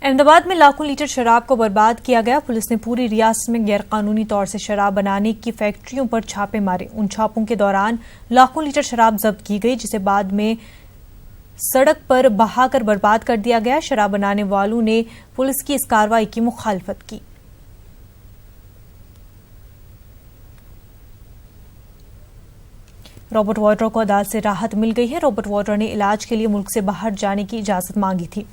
अहमदाबाद में लाखों लीटर शराब को बर्बाद किया गया। पुलिस ने पूरी रियासत में गैरकानूनी तौर से शराब बनाने की फैक्ट्रियों पर छापे मारे। उन छापों के दौरान लाखों लीटर शराब जब्त की गई, जिसे बाद में सड़क पर बहाकर बर्बाद कर दिया गया। शराब बनाने वालों ने पुलिस की इस कार्रवाई की मुखालफत की। रॉबर्ट वाड्रा को अदालत से राहत मिल गई है। रॉबर्ट वाड्रा ने इलाज के लिए मुल्क से बाहर जाने की इजाजत मांगी थी।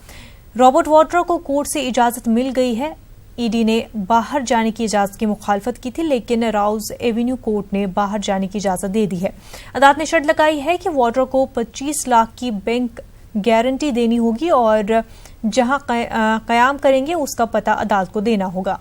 रॉबर्ट वाड्रा को कोर्ट से इजाजत मिल गई है। ईडी ने बाहर जाने की इजाजत की मुखालफत की थी, लेकिन राउज एवेन्यू कोर्ट ने बाहर जाने की इजाजत दे दी है। अदालत ने शर्त लगाई है कि वाड्रा को 25 लाख की बैंक गारंटी देनी होगी और जहां कयाम करेंगे उसका पता अदालत को देना होगा।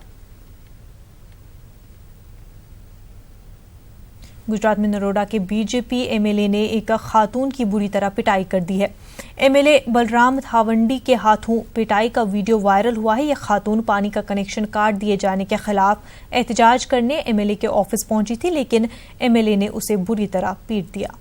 गुजरात में नरोडा के बीजेपी एमएलए ने एक खातून की बुरी तरह पिटाई कर दी है। एमएलए बलराम थावंडी के हाथों पिटाई का वीडियो वायरल हुआ है। यह खातून पानी का कनेक्शन काट दिए जाने के खिलाफ एहतजाज करने एमएलए के ऑफिस पहुंची थी, लेकिन एमएलए ने उसे बुरी तरह पीट दिया।